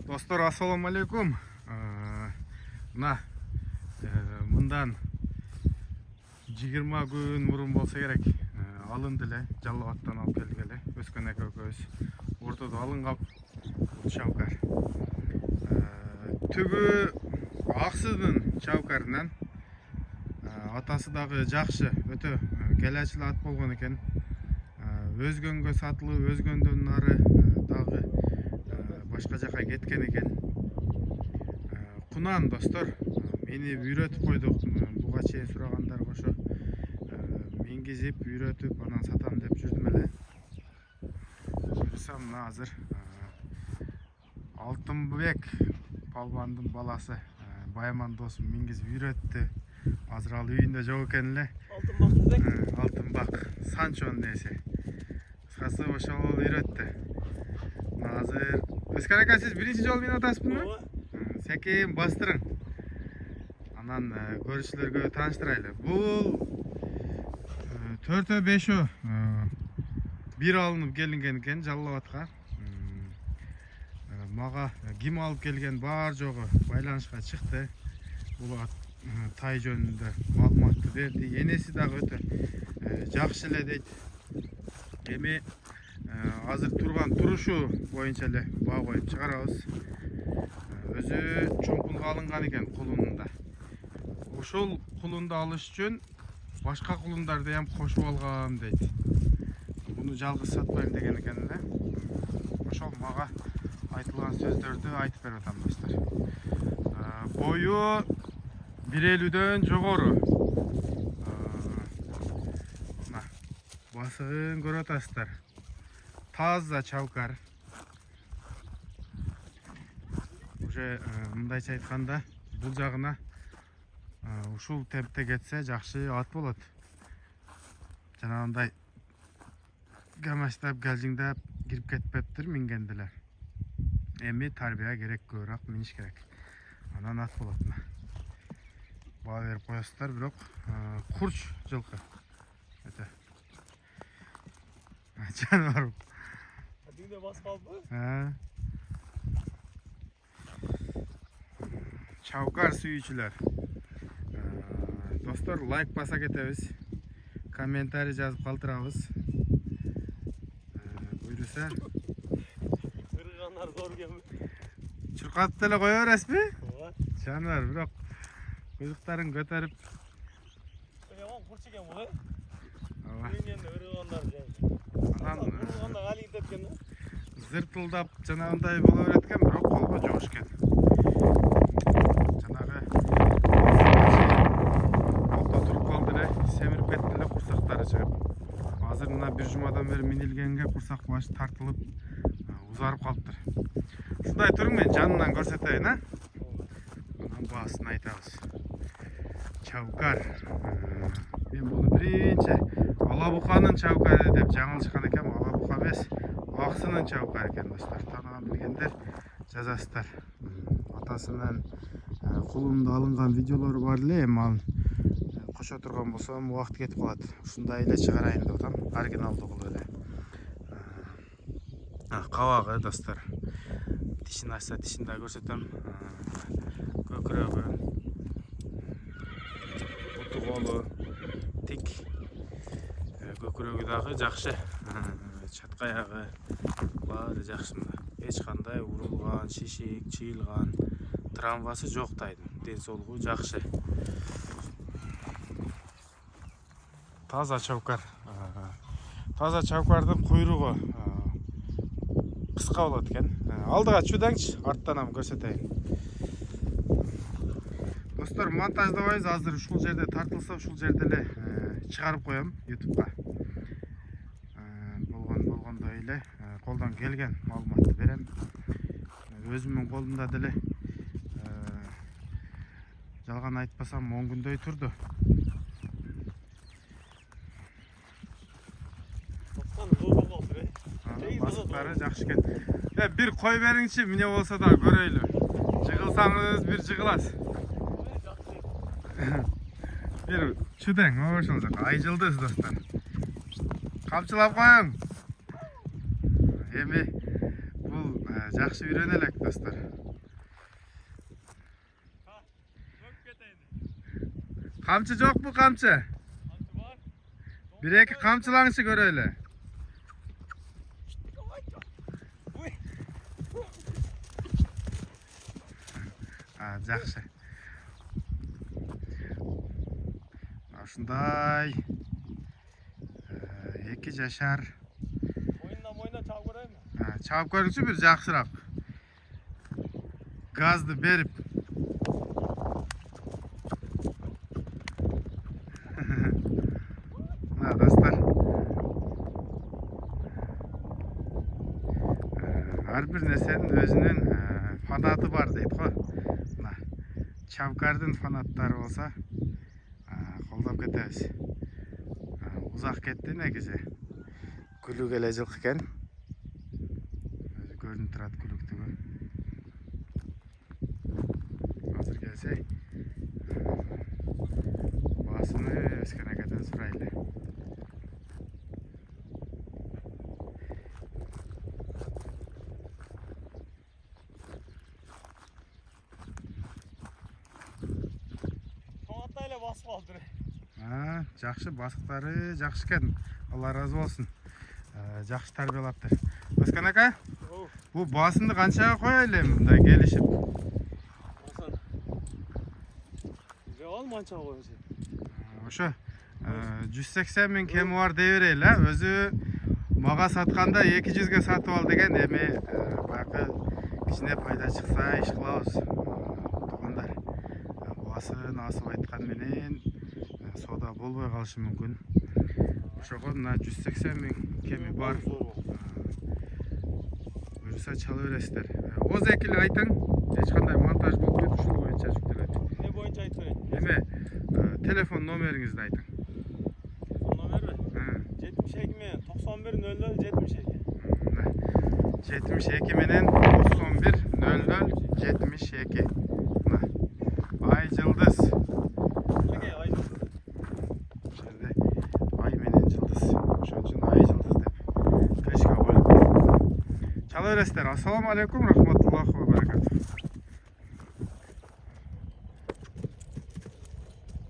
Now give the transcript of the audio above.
Dostlar, assalamu alaikum. Mына мындан 20 күн мурун болса керек. Алынды эле, Жалал-Абадтан алып келдик эле. Өскөн экөөбүз ортодо алынган чабкар. Түбү Аксыдын чабкарынан атасы дагы жакшы, өтө келечил ат болгон экен. Өзгөнгө сатылып, өзгөндөн нары дагы башка жака кеткен экен. Кунан достор, мени үйрөтүп койдук. Буга чейин сурагандар ошо мингизип, үйрөтүп, анан сатам деп жүрдүм эле. Буюрса мына азыр Алтынбек палбандын баласы Байман досум мингизип үйрөттү. Азыр ал үйүндө жок экен эле. Алтынбак Санчонун эси. Кыскасы ошол үйрөттү. Азыр Özkan aka, siz birinci жолу мени атасызбы? Секейин бастырың. Анан көрүүчүлөргө тааныштырайлы. Бул 4-5 бир алынып келинген экен Жалал-Абадка. Мага ким алып келген бар жогу байланышка чыкты. Бул тай жөнүндө маалыматты берди. Энеси дагы өтө жакшы эле дейт. Эми азыр турган турушу боюнча эле баа коюп чыгарабыз. Өзү чоңкунга алынган экен кулунунда. Ошол кулунду алыш үчүн башка кулундарды ham кошуп алгам дейт. Буну жалгыз сатпайм деген экен эле. Ошол мага айтылган сөздөрдү айтып берип атам достор. Бою 1.50дөн жогору. Басыгын көрүп атасыздар. Таза чабкар. Уже мындайча айтканда, бул жагына ушул темпте кетсе жакшы ат болот. Жанагындай гамаштап, галжиңдап кирип кетпептир мингенде эле. Эми тарбия керек, көбүрөөк миниш керек. Анан ат болот. Баа берип коесуздар, бирок курч жылкы. Өтө жаныбар. Дүйдө басып калдыбы? Чабкар сүйүүчүлөр, достор, лайк баса кетебиз, комментарий жазып калтырабыз. Буюрса ыргандар зор экенби? Чуркатып деле кое бересизби? Жаныбар, бирок куйруктарын көтөрүп. Яман курч экен бул, Үйүндө ыргандар жай. Анан галин тепкен. Зыртылдап жанагындай боло берет экен, бирок колго жок экен. Жанагы колдо туруп калды эле, семирип кетти эле курсактары чыгып. Азыр мына бир жумадан бери минилгенге курсак башы тартылып, узарып калыптыр. Ушундай туруң, мен жанынан көрсөтөйүн, Анан баасын айтабыз. Чабкар. Мен буну биринчи Алабуканын чабкары деп жаңылышкан экен. Алабука эмес, Аксынын чабкары экен достор. Таныган билгендер жазасыздар. Атасынан кулунда алынган видеолору бар эле, эми ал кошо турган болсом убакыт кетип калат. Ушундай эле чыгарайын деп атам, оригиналдуу кылып эле. Кабагы достор. Тишин ачса тишин да көрсөтөм. Көкүрөгү, буту колу тик. Көкүрөгү дагы жакшы. Чатка аягы баары жакшы. Эч кандай урулган, шишик, чыйылган, травмасы жок тайдын. Ден соолугу жакшы. Таза чабкар. Таза чабкардын куйругу кыска болот экен. Алдыга чүдаңчы, арттан ham көрсөтөйүн. Достор, монтаждабайбыз. Азыр ушул жерде тартылса, ушул жерде эле чыгарып коем YouTube'га. Болгондой эле колдон келген маалыматты берем. Өзүмдүн колумда деле жалган айтпасам 10 күндөй турду. Басыктары жакшы экен. Бир кой бериңчи, эмне болсо да көрөйлү. Жыгылсаңыз бир жыгыласыз. Бир чүдөң, ошол жака айжылдыз достор. Камчылап коюң. Эми бул Жақсы үйренелік достар. Қамчы жоқ bu қамчы? Bir-екі қамчылаңшы көрелі. Жақсы. Осындай 2 жашар. Мойнына чабып көрейін. Чабып көріңізші бір жақсырақ. Газды беріп. Достар. Әрбір нәрсенің өзінің фанаты бар дейді ғой. Чавкардың фанаттары болса, қолдап кетеміз. Ұзақ кетті негізі. Күлік әлі жылқы екен. Көрініп тұрады күліктігі. Қазір келсе, басыны өскен әкеден сұрайлы. Басып алды. Жақсы, басықтары жақсы екен. Алла разы болсын. Жақсы тәрбиелаптыр. Өскен әке, бұл басынды қаншаға қоялы мұнда келішіп? Басын. Жауал маншаға қойыңыз. Ошы, 180 мен кемі бар дейверейлі. Өзі маға сатқанда 200-ге сатып ал деген еме бақы кішіне пайда шықса еш қылауыз. Тұғындар. Басын асып айтқан менен сода болбой қалышы мүмкін. Ошоға мына 180 мен кеми бар. Бұйырса чала бересіздер. Оз екілі айтың, ешқандай монтаж болып кетіп ушул бойынша жүктеледі. Не бойынша айтып берейін? Еме, телефон номеріңізді айтың. Телефон номері? 72 мен 91 00 72. 72 менен 91 00 72. Ай жылдыз. Неге ай жылдыз? Шерде ай менен жылдыз. Ошон үчүн ай жылдыз деп тешке коюп. Чала бересиздер. Ассаламу алейкум, рахматуллахи ва баракатух.